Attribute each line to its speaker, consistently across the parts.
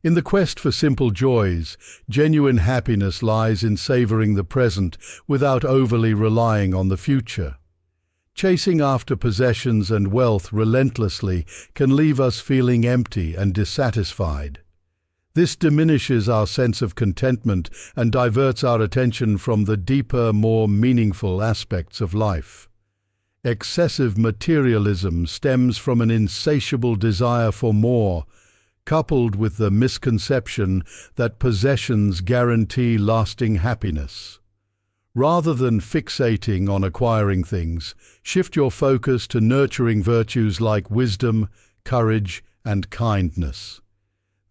Speaker 1: In the quest for simple joys, genuine happiness lies in savoring the present without overly relying on the future. Chasing after possessions and wealth relentlessly can leave us feeling empty and dissatisfied. This diminishes our sense of contentment and diverts our attention from the deeper, more meaningful aspects of life. Excessive materialism stems from an insatiable desire for more, coupled with the misconception that possessions guarantee lasting happiness. Rather than fixating on acquiring things, shift your focus to nurturing virtues like wisdom, courage, and kindness.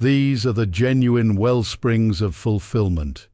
Speaker 1: These are the genuine wellsprings of fulfillment.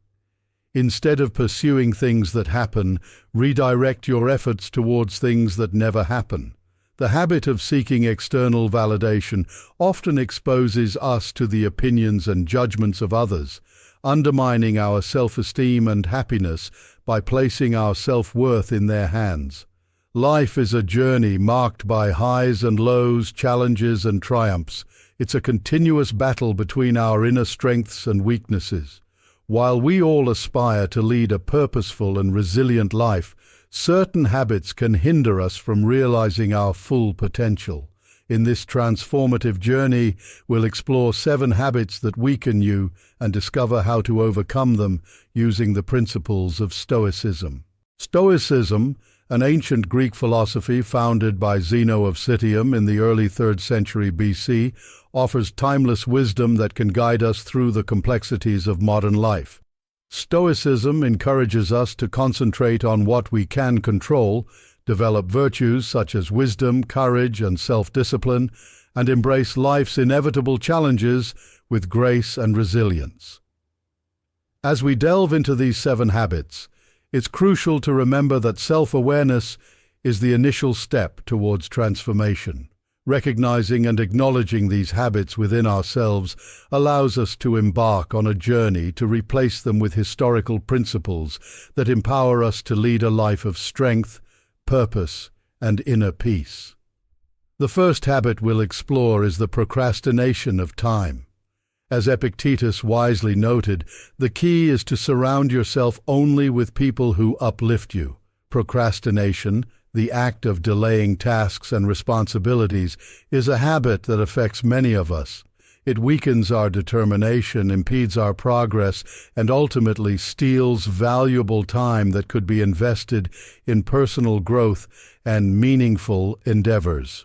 Speaker 1: Instead of pursuing things that happen, redirect your efforts towards things that never happen. The habit of seeking external validation often exposes us to the opinions and judgments of others, undermining our self-esteem and happiness by placing our self-worth in their hands. Life is a journey marked by highs and lows, challenges and triumphs. It's a continuous battle between our inner strengths and weaknesses. While we all aspire to lead a purposeful and resilient life, certain habits can hinder us from realizing our full potential. In this transformative journey, we'll explore 7 habits that weaken you and discover how to overcome them using the principles of Stoicism. Stoicism, an ancient Greek philosophy founded by Zeno of Citium in the early 3rd century BC, offers timeless wisdom that can guide us through the complexities of modern life. Stoicism encourages us to concentrate on what we can control, develop virtues such as wisdom, courage, and self-discipline, and embrace life's inevitable challenges with grace and resilience. As we delve into these 7 habits, it's crucial to remember that self-awareness is the initial step towards transformation. Recognizing and acknowledging these habits within ourselves allows us to embark on a journey to replace them with historical principles that empower us to lead a life of strength, purpose, and inner peace. The first habit we'll explore is the procrastination of time. As Epictetus wisely noted, the key is to surround yourself only with people who uplift you. Procrastination, the act of delaying tasks and responsibilities, is a habit that affects many of us. It weakens our determination, impedes our progress, and ultimately steals valuable time that could be invested in personal growth and meaningful endeavors.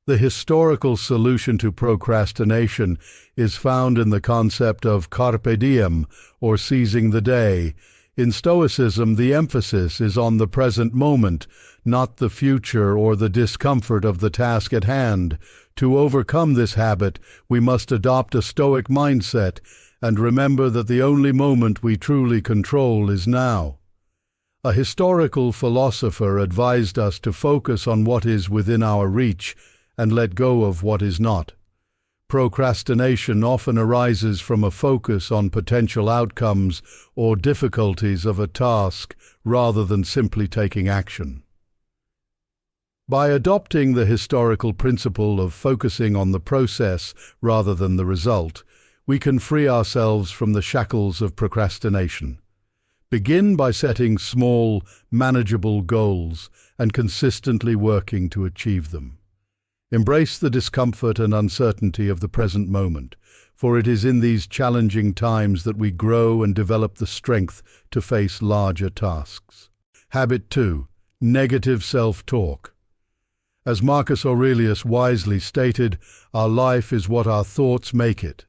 Speaker 1: The historical solution to procrastination is found in the concept of carpe diem, or seizing the day. In Stoicism, the emphasis is on the present moment, not the future or the discomfort of the task at hand. To overcome this habit, we must adopt a Stoic mindset and remember that the only moment we truly control is now. A historical philosopher advised us to focus on what is within our reach and let go of what is not. Procrastination often arises from a focus on potential outcomes or difficulties of a task rather than simply taking action. By adopting the historical principle of focusing on the process rather than the result, we can free ourselves from the shackles of procrastination. Begin by setting small, manageable goals and consistently working to achieve them. Embrace the discomfort and uncertainty of the present moment, for it is in these challenging times that we grow and develop the strength to face larger tasks. Habit 2. Negative self-talk. As Marcus Aurelius wisely stated, our life is what our thoughts make it.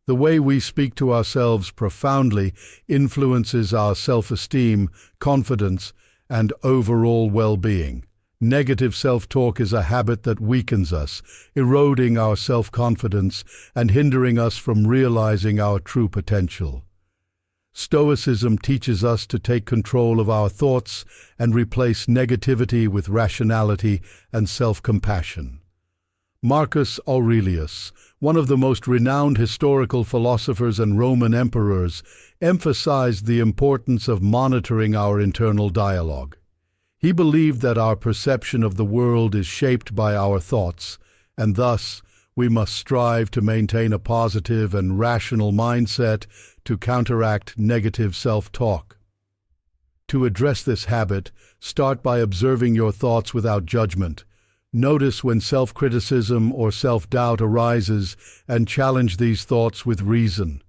Speaker 1: The way we speak to ourselves profoundly influences our self-esteem, confidence, and overall well-being. Negative self-talk is a habit that weakens us, eroding our self-confidence and hindering us from realizing our true potential. Stoicism teaches us to take control of our thoughts and replace negativity with rationality and self-compassion. Marcus Aurelius, one of the most renowned historical philosophers and Roman emperors, emphasized the importance of monitoring our internal dialogue. He believed that our perception of the world is shaped by our thoughts, and thus, We must strive to maintain a positive and rational mindset to counteract negative self-talk. To address this habit, start by observing your thoughts without judgment. Notice when self-criticism or self-doubt arises and challenge these thoughts with reason.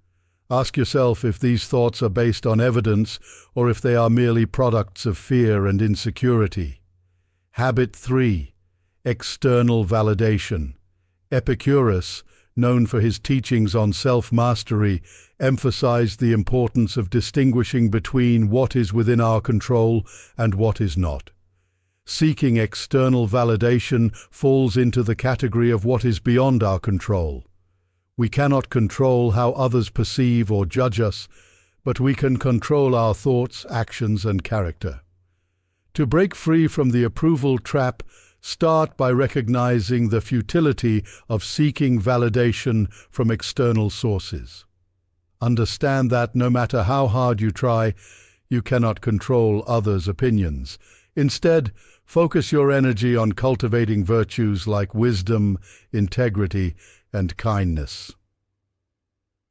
Speaker 1: Ask yourself if these thoughts are based on evidence or if they are merely products of fear and insecurity. Habit 3. External validation. Epicurus, known for his teachings on self-mastery, emphasized the importance of distinguishing between what is within our control and what is not. Seeking external validation falls into the category of what is beyond our control. We cannot control how others perceive or judge us, but we can control our thoughts, actions, and character. To break free from the approval trap, start by recognizing the futility of seeking validation from external sources. Understand that no matter how hard you try, you cannot control others' opinions. Instead, focus your energy on cultivating virtues like wisdom, integrity, and kindness.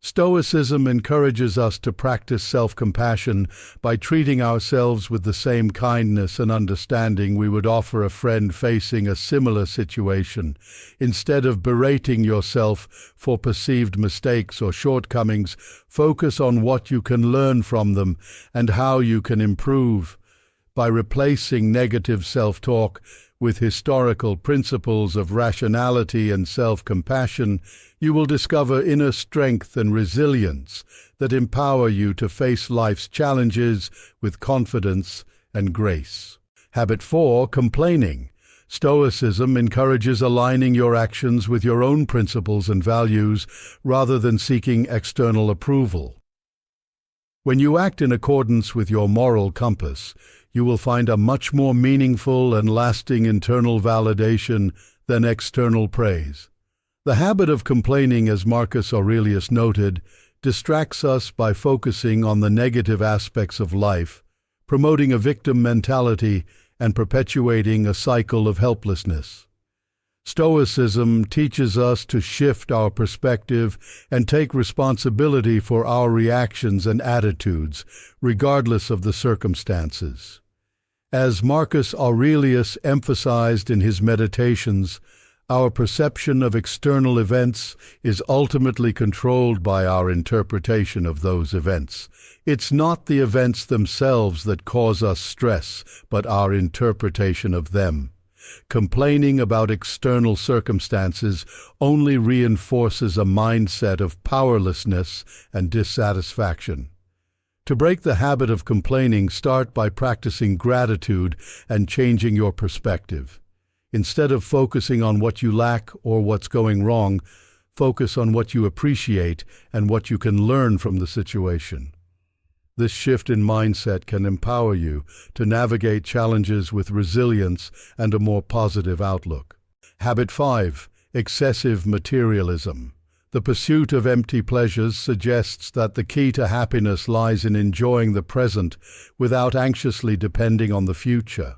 Speaker 1: Stoicism encourages us to practice self-compassion by treating ourselves with the same kindness and understanding we would offer a friend facing a similar situation. Instead of berating yourself for perceived mistakes or shortcomings, focus on what you can learn from them and how you can improve. By replacing negative self-talk with historical principles of rationality and self-compassion, you will discover inner strength and resilience that empower you to face life's challenges with confidence and grace. Habit 4. Complaining. Stoicism encourages aligning your actions with your own principles and values rather than seeking external approval. When you act in accordance with your moral compass, you will find a much more meaningful and lasting internal validation than external praise. The habit of complaining, as Marcus Aurelius noted, distracts us by focusing on the negative aspects of life, promoting a victim mentality and perpetuating a cycle of helplessness. Stoicism teaches us to shift our perspective and take responsibility for our reactions and attitudes, regardless of the circumstances. As Marcus Aurelius emphasized in his Meditations, our perception of external events is ultimately controlled by our interpretation of those events. It's not the events themselves that cause us stress, but our interpretation of them. Complaining about external circumstances only reinforces a mindset of powerlessness and dissatisfaction. To break the habit of complaining, start by practicing gratitude and changing your perspective. Instead of focusing on what you lack or what's going wrong, focus on what you appreciate and what you can learn from the situation. This shift in mindset can empower you to navigate challenges with resilience and a more positive outlook. Habit 5. Excessive materialism. The pursuit of empty pleasures suggests that the key to happiness lies in enjoying the present without anxiously depending on the future.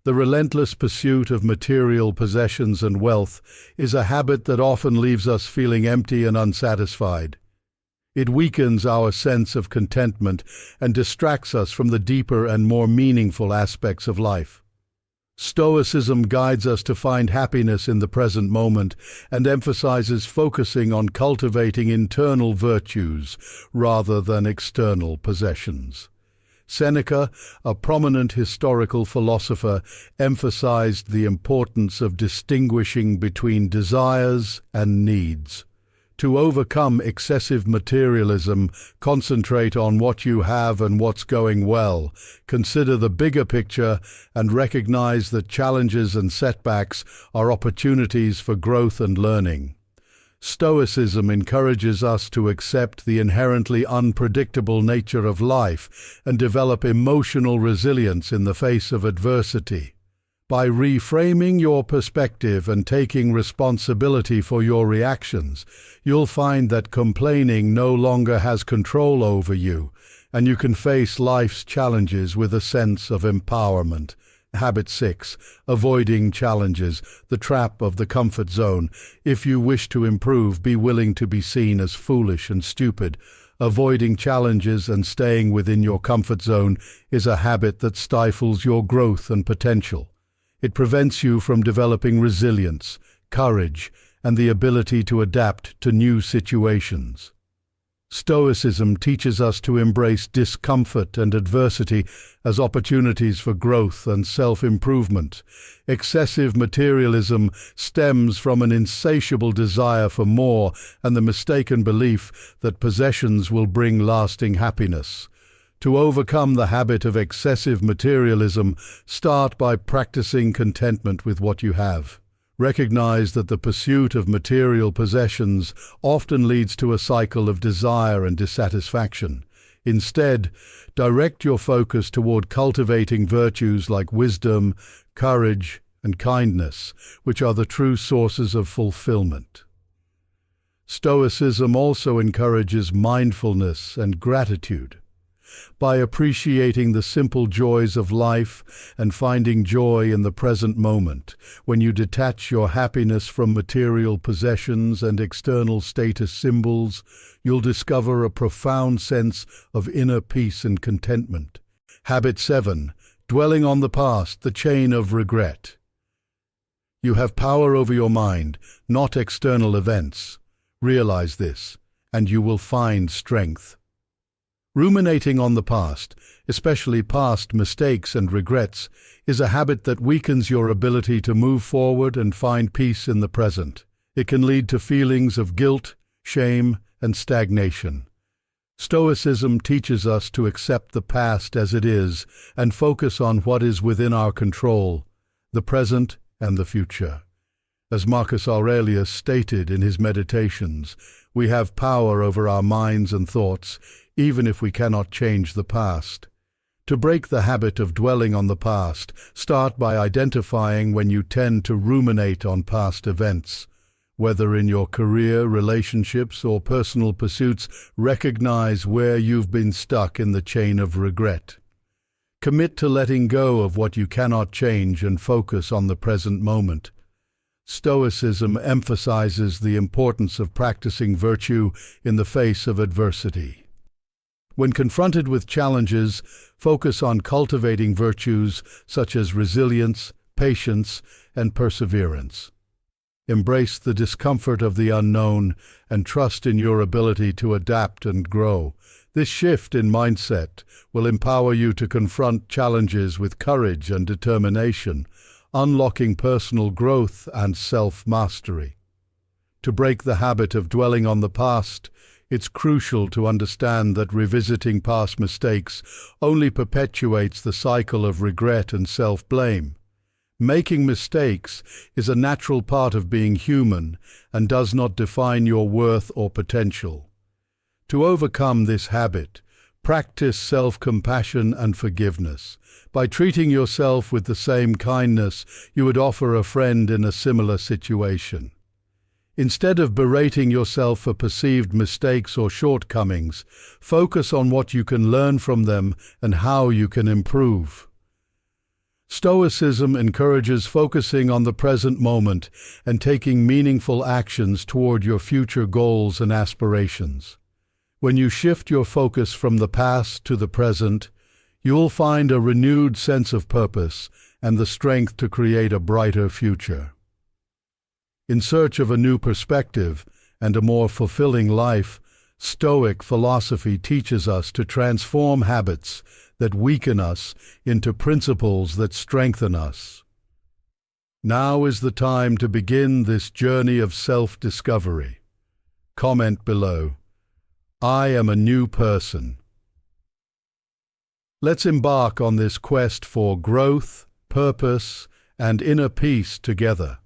Speaker 1: The relentless pursuit of material possessions and wealth is a habit that often leaves us feeling empty and unsatisfied. It weakens our sense of contentment and distracts us from the deeper and more meaningful aspects of life. Stoicism guides us to find happiness in the present moment and emphasizes focusing on cultivating internal virtues rather than external possessions. Seneca, a prominent historical philosopher, emphasized the importance of distinguishing between desires and needs. To overcome excessive materialism, concentrate on what you have and what's going well. Consider the bigger picture and recognize that challenges and setbacks are opportunities for growth and learning. Stoicism encourages us to accept the inherently unpredictable nature of life and develop emotional resilience in the face of adversity. By reframing your perspective and taking responsibility for your reactions, you'll find that complaining no longer has control over you, and you can face life's challenges with a sense of empowerment Habit 6. Avoiding challenges, the trap of the comfort zone. If you wish to improve, be willing to be seen as foolish and stupid. Avoiding challenges and staying within your comfort zone is a habit that stifles your growth and potential. It prevents you from developing resilience, courage, and the ability to adapt to new situations. Stoicism teaches us to embrace discomfort and adversity as opportunities for growth and self-improvement. Excessive materialism stems from an insatiable desire for more and the mistaken belief that possessions will bring lasting happiness. To overcome the habit of excessive materialism, start by practicing contentment with what you have. Recognize that the pursuit of material possessions often leads to a cycle of desire and dissatisfaction. Instead, direct your focus toward cultivating virtues like wisdom, courage, and kindness, which are the true sources of fulfillment. Stoicism also encourages mindfulness and gratitude. By appreciating the simple joys of life and finding joy in the present moment, when you detach your happiness from material possessions and external status symbols, you'll discover a profound sense of inner peace and contentment. Habit 7. Dwelling on the past, the chain of regret. You have power over your mind, not external events. Realize this, and you will find strength. Ruminating on the past, especially past mistakes and regrets, is a habit that weakens your ability to move forward and find peace in the present. It can lead to feelings of guilt, shame, and stagnation. Stoicism teaches us to accept the past as it is and focus on what is within our control, the present and the future. As Marcus Aurelius stated in his Meditations, we have power over our minds and thoughts, even if we cannot change the past. To break the habit of dwelling on the past, start by identifying when you tend to ruminate on past events. Whether in your career, relationships, or personal pursuits, recognize where you've been stuck in the chain of regret. Commit to letting go of what you cannot change and focus on the present moment. Stoicism emphasizes the importance of practicing virtue in the face of adversity. When confronted with challenges, focus on cultivating virtues such as resilience, patience, and perseverance. Embrace the discomfort of the unknown and trust in your ability to adapt and grow. This shift in mindset will empower you to confront challenges with courage and determination, unlocking personal growth and self-mastery. To break the habit of dwelling on the past, it's crucial to understand that revisiting past mistakes only perpetuates the cycle of regret and self-blame. Making mistakes is a natural part of being human and does not define your worth or potential. To overcome this habit, practice self-compassion and forgiveness. By treating yourself with the same kindness you would offer a friend in a similar situation. Instead of berating yourself for perceived mistakes or shortcomings, focus on what you can learn from them and how you can improve. Stoicism encourages focusing on the present moment and taking meaningful actions toward your future goals and aspirations. When you shift your focus from the past to the present, you'll find a renewed sense of purpose and the strength to create a brighter future. In search of a new perspective and a more fulfilling life, Stoic philosophy teaches us to transform habits that weaken us into principles that strengthen us. Now is the time to begin this journey of self-discovery. Comment below. I am a new person. Let's embark on this quest for growth, purpose, and inner peace together.